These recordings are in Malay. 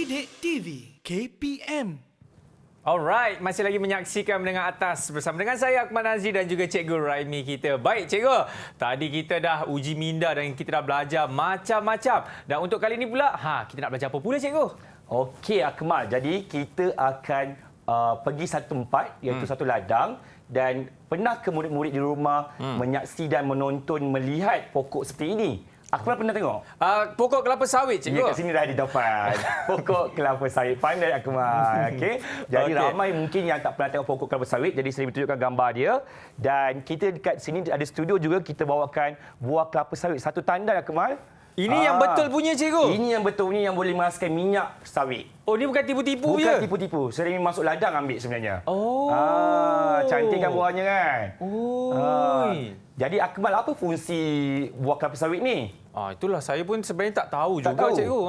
Didik TV KPM. Alright, masih lagi menyaksikan Mendengar Atas bersama dengan saya Akmal Nazri dan juga Cikgu Raimi kita. Baik Cikgu, tadi kita dah uji minda dan kita dah belajar macam-macam. Dan untuk kali ini pula, kita nak belajar apa pula Cikgu? Okey Akmal, jadi kita akan pergi satu tempat iaitu satu ladang dan pernah ke murid-murid di rumah menyaksi dan menonton melihat pokok seperti ini? Akmal pernah tengok? Pokok kelapa sawit Cikgu. Ya, kat sini dah didapat. Pokok kelapa sawit. Pandai Akmal. Okey. Jadi ramai mungkin yang tak pernah tengok pokok kelapa sawit. Jadi saya tunjukkan gambar dia. Dan kita dekat sini ada studio juga kita bawakan buah kelapa sawit. Satu tanda Akmal. Ini yang betul punya Cikgu? Ini yang betul punya yang boleh menghasilkan minyak sawit. Oh, ni bukan tipu-tipu je? Bukan tipu-tipu. Sering masuk ladang ambil sebenarnya. Oh. Cantik kan buahnya kan? Oh. Jadi Akmal, apa fungsi buah kelapa sawit ni? Itulah saya pun sebenarnya tak tahu Tak juga tahu. Cikgu.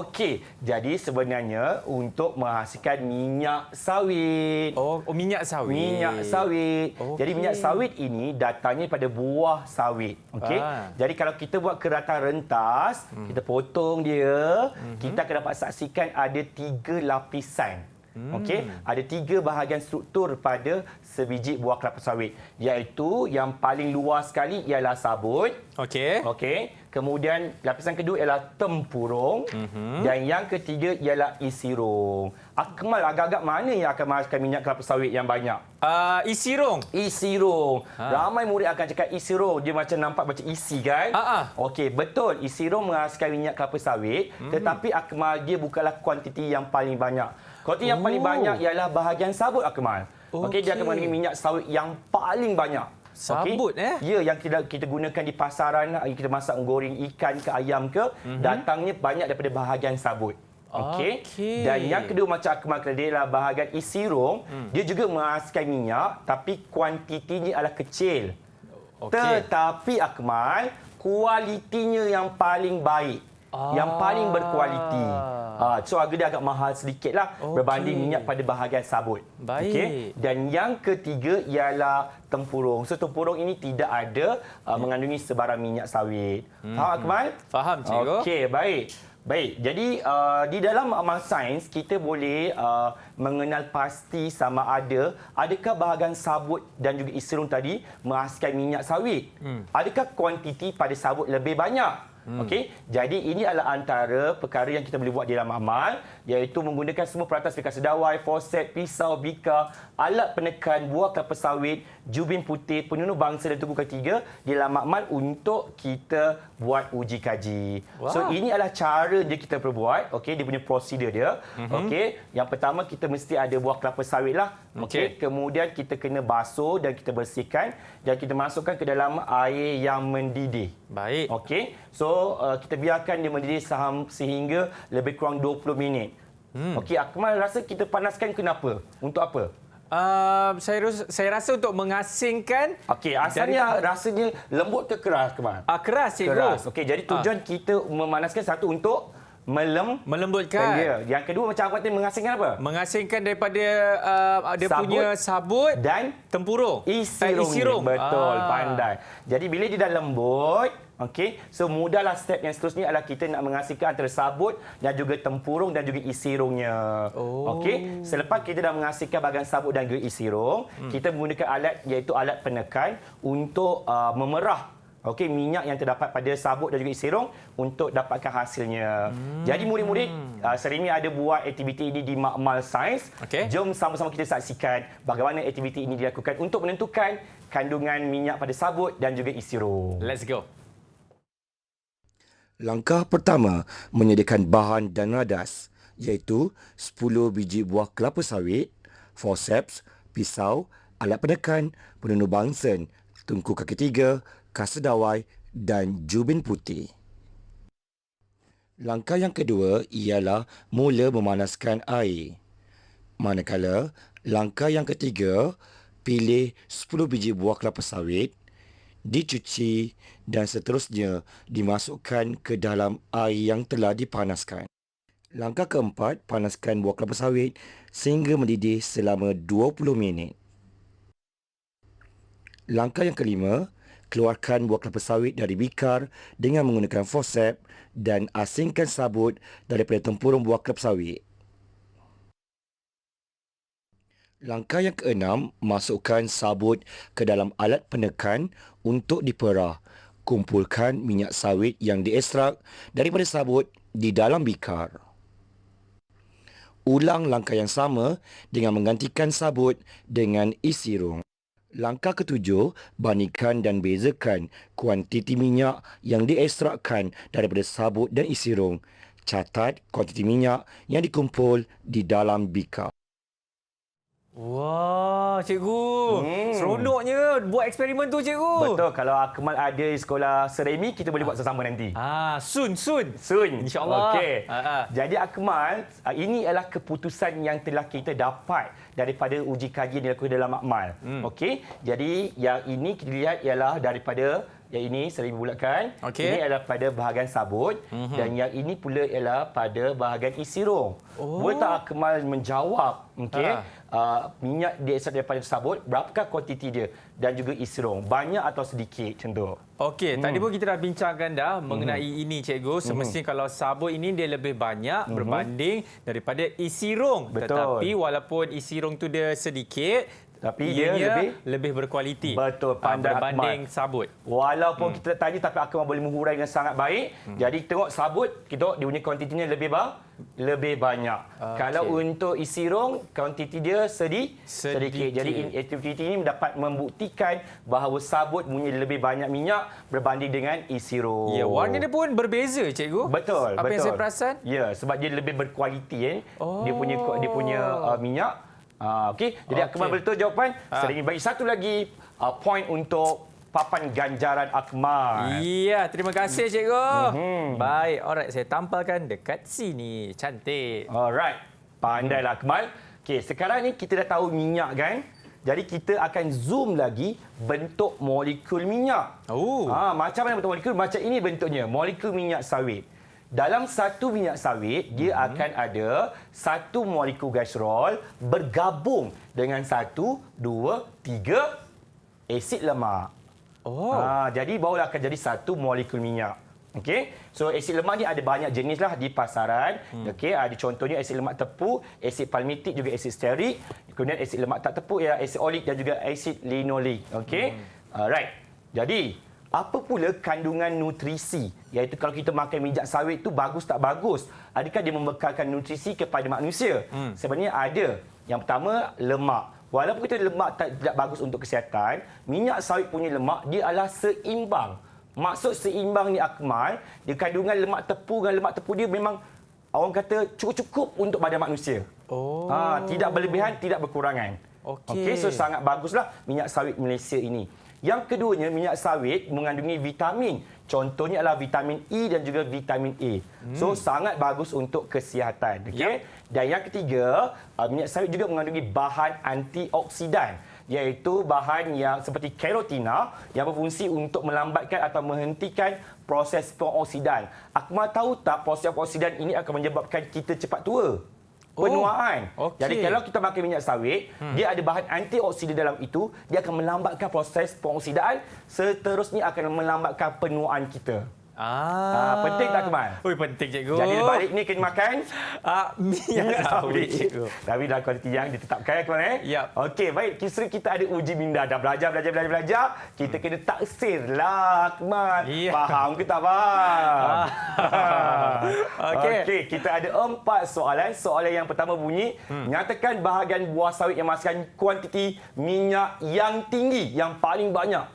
Okey. Jadi sebenarnya untuk menghasilkan minyak sawit. Oh, minyak sawit. Minyak sawit. Okey. Jadi minyak sawit ini datangnya pada buah sawit. Okey. Jadi kalau kita buat keratan rentas, kita potong dia, kita akan dapat saksikan ada 3 lapisan. Okey, ada 3 bahagian struktur pada sebiji buah kelapa sawit, iaitu yang paling luas sekali ialah sabut. Okey. Okey. Kemudian lapisan kedua ialah tempurung dan yang ketiga ialah isirung. Akmal, agak-agak mana yang akan menghasilkan minyak kelapa sawit yang banyak? Isirung. Isirung. Ramai murid akan cakap isirung, dia macam nampak macam isi kan? Okey, betul. Isirung menghasilkan minyak kelapa sawit, tetapi Akmal, dia bukanlah kuantiti yang paling banyak. Kuantiti yang paling banyak ialah bahagian sabut Akmal. Okey, dia akan mengandungi minyak sawit yang paling banyak. Sabut Ya, yang kita gunakan di pasaran, kita masak goreng ikan ke ayam ke, datangnya banyak daripada bahagian sabut. Okey. Dan yang kedua macam Akmal kata, dia adalah bahagian isirung. Dia juga menghasilkan minyak tapi kuantitinya adalah kecil. Tetapi Akmal, kualitinya yang paling baik. Yang paling berkualiti. So harga dia agak mahal sedikitlah berbanding minyak pada bahagian sabut. Baik. Okey. Dan yang ketiga ialah tempurung. So tempurung ini tidak ada mengandungi sebarang minyak sawit. Faham Akmal? Faham Cikgu. Okey, baik. Baik, jadi di dalam amal sains kita boleh mengenal pasti sama adakah bahagian sabut dan juga isirung tadi menghasilkan minyak sawit. Adakah kuantiti pada sabut lebih banyak? Okey, jadi ini adalah antara perkara yang kita boleh buat di dalam amal, iaitu menggunakan semua peralatan seperti sedawai, forset, pisau, bika, alat penekan, buah kelapa sawit, jubin putih, penunuh bangsa dan tugu ketiga di dalam amal untuk kita buat uji kaji. So ini adalah cara dia kita perbuat, okey, dia punya prosedur dia. Okey, yang pertama kita mesti ada buah kelapa sawit lah. Okey, kemudian kita kena basuh dan kita bersihkan dan kita masukkan ke dalam air yang mendidih. Baik. Okey. So kita biarkan dia mendidih sehingga lebih kurang 20 minit. Okey, Akmal rasa kita panaskan kenapa? Untuk apa? Saya rasa untuk mengasingkan. Okey, asalnya rasanya lembut ke keras, Akmal? Keras Cikgu. Keras. Okey, jadi tujuan kita memanaskan satu untuk melembutkan dia. Yang kedua macam apa tadi, mengasingkan apa? Mengasingkan daripada dia Sabut punya sabut dan tempurung. Isirung. Betul, pandai. Jadi bila dia dah lembut, okey, so mudahlah step yang seterusnya adalah kita nak mengasingkan antara sabut dan juga tempurung dan juga isirungnya. Okey, selepas kita dah mengasingkan bahagian sabut dan juga isirung, kita menggunakan alat iaitu alat penekan untuk memerah minyak yang terdapat pada sabut dan juga isirung untuk dapatkan hasilnya. Jadi murid-murid, sering ni ada buat aktiviti ini di Makmal Sains. Jom sama-sama kita saksikan bagaimana aktiviti ini dilakukan untuk menentukan kandungan minyak pada sabut dan juga isirung. Let's go. Langkah pertama, menyediakan bahan dan radas, iaitu 10 biji buah kelapa sawit, forceps, pisau, alat penekan, penunuh bangsen, tungku kaki 3, kas sedawai dan jubin putih. Langkah yang kedua ialah mula memanaskan air. Manakala langkah yang ketiga, pilih 10 biji buah kelapa sawit, dicuci dan seterusnya dimasukkan ke dalam air yang telah dipanaskan. Langkah keempat, panaskan buah kelapa sawit sehingga mendidih selama 20 minit. Langkah yang kelima, keluarkan buah kelapa sawit dari bikar dengan menggunakan forceps dan asingkan sabut daripada tempurung buah kelapa sawit. Langkah yang keenam, masukkan sabut ke dalam alat penekan untuk diperah. Kumpulkan minyak sawit yang diekstrak daripada sabut di dalam bikar. Ulang langkah yang sama dengan menggantikan sabut dengan isi rong. Langkah ketujuh, bandingkan dan bezakan kuantiti minyak yang diekstrakkan daripada sabut dan isi rong. Catat kuantiti minyak yang dikumpul di dalam bikar. Wah, cikgu. Seronoknya buat eksperimen tu, cikgu. Betul. Kalau Akmal ada di sekolah Seremi, kita boleh buat sama-sama nanti. Soon. Soon. InsyaAllah. Okey. Jadi Akmal, ini adalah keputusan yang telah kita dapat daripada uji kajian yang dilakukan dalam Akmal. Okey. Jadi yang ini kita lihat ialah daripada yang ini sering bulatkan. Okey. Ini adalah pada bahagian sabut dan yang ini pula ialah pada bahagian isi rong. Boleh tak Akmal menjawab minyak diekstrak daripada sabut, berapakah kuantiti dia dan juga isi rong? Banyak atau sedikit macam tu? Okey, tadi pun kita dah bincangkan dah mengenai ini, cikgu. Semestinya kalau sabut ini dia lebih banyak berbanding daripada isi rong. Betul. Tetapi walaupun isi rong tu dia sedikit, tapi dia lebih berkualiti. Betul, pandai berbanding Akmal. sabut. Walaupun kita tanya tapi Akmal boleh menghurai dengan sangat baik. Jadi tengok sabut, kita tengok dia punya kuantitinya lebih banyak. Kalau untuk isi rong, kuantiti dia sedikit. Jadi aktiviti ini dapat membuktikan bahawa sabut punya lebih banyak minyak berbanding dengan isi rong. Ya, warna dia pun berbeza, cikgu. Betul. Apa yang saya perasan? Ya, sebab dia lebih berkualiti kan. Dia punya minyak. Okey, jadi Akmal betul jawapan. Sering bagi satu lagi point untuk papan ganjaran Akmal. Ya, terima kasih, cikgu. Baik, alright, saya tampalkan dekat sini. Cantik. Alright, pandailah Akmal. Okey, sekarang ni kita dah tahu minyak kan? Jadi kita akan zoom lagi bentuk molekul minyak. Macam mana bentuk molekul? Macam ini bentuknya, molekul minyak sawit. Dalam satu minyak sawit, dia akan ada satu molekul glycerol bergabung dengan 1, 2, 3 asid lemak. Jadi barulah akan jadi satu molekul minyak. Okey. So asid lemak ni ada banyak jenis lah di pasaran. Okey, ada contohnya asid lemak tepung, asid palmitik, juga asid stearik. Kemudian asid lemak tak tepung ialah asid olik dan juga asid linolik. Okey. Alright. Jadi apa pula kandungan nutrisi? Iaitu kalau kita makan minyak sawit tu bagus tak bagus? Adakah dia membekalkan nutrisi kepada manusia? Sebenarnya ada. Yang pertama, lemak. Walaupun kita lemak tidak bagus untuk kesihatan, minyak sawit punya lemak dia adalah seimbang. Maksud seimbang ni Akmal, dia kandungan lemak tepung dan lemak tepung dia memang orang kata cukup-cukup untuk badan manusia. Tidak berlebihan, tidak berkurangan. Okey, so sangat baguslah minyak sawit Malaysia ini. Yang keduanya, minyak sawit mengandungi vitamin. Contohnya adalah vitamin E dan juga vitamin A. So, sangat bagus untuk kesihatan. Okay? Dan yang ketiga, minyak sawit juga mengandungi bahan antioksidan. Iaitu bahan yang seperti karotina yang berfungsi untuk melambatkan atau menghentikan proses pengoksidan. Akmal tahu tak proses pengoksidan ini akan menyebabkan kita cepat tua? Penuaan. Jadi kalau kita makan minyak sawit, dia ada bahan antioksidan dalam itu, dia akan melambatkan proses pengoksidaan, seterusnya akan melambatkan penuaan kita. Penting tak, Akmal? Penting, cikgu. Jadi balik ni kena makan minyak sawit, cikgu. Tapi dalam kualiti yang ditetapkan, Akmal. Yap. Okey, baik. Kira kita ada uji minda. Dah belajar. Kita kena taksir lah, Akmal. Faham ke tak faham? Okey, kita ada 4 soalan. Soalan yang pertama bunyi, nyatakan bahagian buah sawit yang menghasilkan kuantiti minyak yang tinggi, yang paling banyak.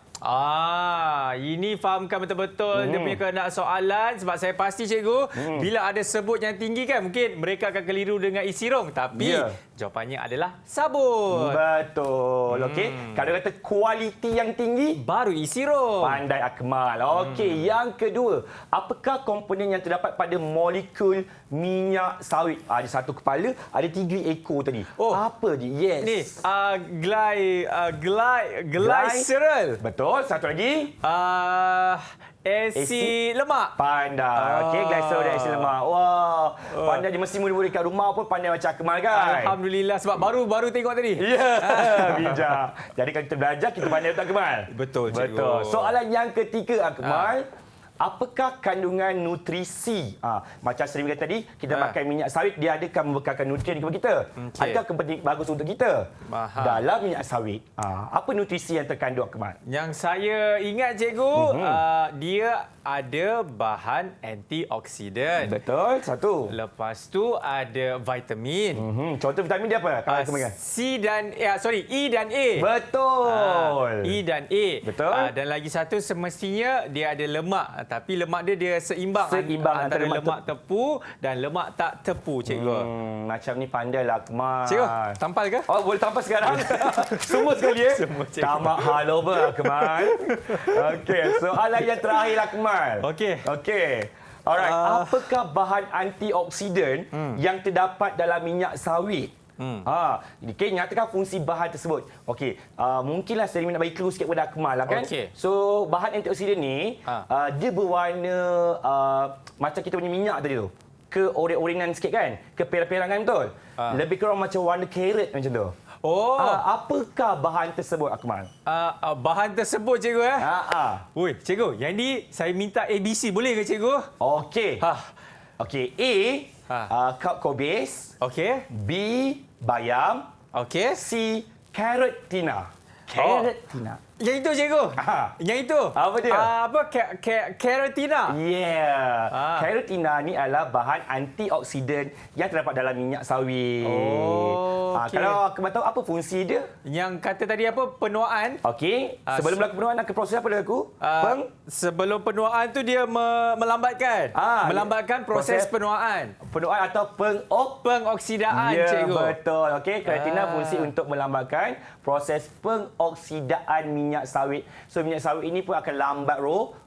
Ini fahamkan betul-betul dia punya kehendak soalan. Sebab saya pasti, cikgu, bila ada sebut yang tinggi kan, mungkin mereka akan keliru dengan isi rong. Tapi jawapannya adalah sabut. Betul. Okey. Kalau kata kualiti yang tinggi, baru isi rong. Pandai Akmal. Okey, yang kedua, apakah komponen yang terdapat pada molekul minyak sawit? Ada satu kepala, ada 3 ekor tadi. Apa dia? Yes. Ni, glycerol. Betul. Satu lagi. Asid lemak. Pandai. Okey, glycerol dan asid lemak. Wah, pandai dia mesti muda-muda kat rumah pun pandai macam Akmal kan? Alhamdulillah, sebab baru tengok tadi. Bijak. Jadi kalau kita belajar, kita pandai tak, Akmal? Betul, cikgu. Betul. Soalan yang ketiga, Akmal. apakah kandungan nutrisi? Macam sering kata tadi, kita makan minyak sawit, dia adakah membekalkan nutrien kepada kita? Adakah bagus untuk kita? Dalam minyak sawit, apa nutrisi yang terkandung, Akmal? Yang saya ingat cikgu, dia ada bahan antioksidan. Betul, satu. Lepas tu ada vitamin. Contoh vitamin dia apa? Kalau aku makan. E dan A. Betul. E dan A. Betul. Dan lagi satu semestinya dia ada lemak. Tapi lemak dia seimbang. Seimbang antara lemak tepu dan lemak tak tepu, cikgu. Macam ni pandailah, Akmal. Cikgu, tampal ke? Oh, boleh tampal sekarang? Semua sekali, Semua, cikgu. Tamak halo ber, Akmal. Okey, soalan yang terakhir, Akmal. Okey. Alright, apakah bahan antioksidan yang terdapat dalam minyak sawit? Okay, nyatakan fungsi bahan tersebut. Okey, mungkinlah saya nak bagi clue sikit kepada Akmal lah kan. Okey. So, bahan antioksidan ni dia berwarna macam kita punya minyak tadi tu. Ke oreng-orengan sikit kan? Ke perang-perangan, betul? Lebih kurang macam warna carrot macam tu. Oh. Apakah bahan tersebut, Akmal? Bahan tersebut, cikgu. Ui, cikgu, yang ni saya minta ABC, boleh ke, cikgu? Okey. Okey, A, cup kobis. Okey. B, bayam. Okey. C, carrot tina. Carrot tina. Yang itu, cikgu. Yang itu. Apa dia? Carotina. Yeah. Carotina ni adalah bahan antioksidan yang terdapat dalam minyak sawit. Okey. Kalau Akmal tahu apa fungsi dia? Yang kata tadi apa? Penuaan. Okey. Sebelum berlaku penuaan, nak ke proses apa laku? Sebelum penuaan tu dia melambatkan. Melambatkan proses penuaan. Penuaan atau Pengoksidaan, ya, cikgu. Betul. Okey, carotina fungsi untuk melambatkan proses pengoksidaan minyak sawit. So minyak sawit ini pun akan lambat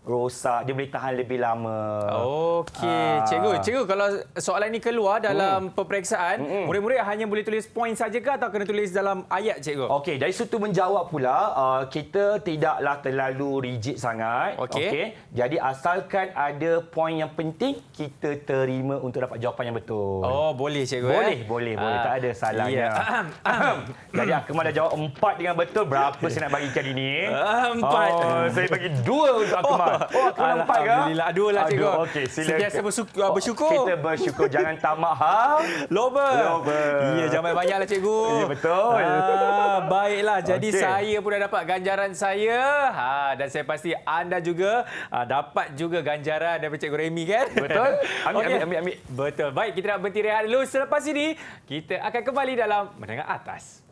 rosak. Dia boleh tahan lebih lama. Okey, cikgu kalau soalan ini keluar dalam peperiksaan, murid-murid hanya boleh tulis poin saja atau kena tulis dalam ayat, cikgu? Okey, dari situ menjawab pula, kita tidaklah terlalu rigid sangat. Okey. Jadi asalkan ada poin yang penting, kita terima untuk dapat jawapan yang betul. Oh, boleh, cikgu. Boleh. Tak ada salahnya. Jadi Akmal dah jawab 4 dengan betul. Berapa saya nak bagi kali ni? 4. Saya bagi 2 untuk Akmal. Akmal 4 ke? Alhamdulillah, 2 lah, cikgu. Okey, silakan. Sentiasa bersyukur. Kita bersyukur. Jangan tamak. Loba. Ya, jangan banyak-banyaklah, cikgu. Ya, betul. Baiklah, jadi Okey. saya pun dah dapat ganjaran saya. Dan saya pasti anda juga dapat juga ganjaran daripada Cikgu Remy, kan? Betul. Okey. Ambil. Betul. Baik, kita nak berhenti rehat dulu. Selepas ini, kita akan kembali dalam Menengah Atas.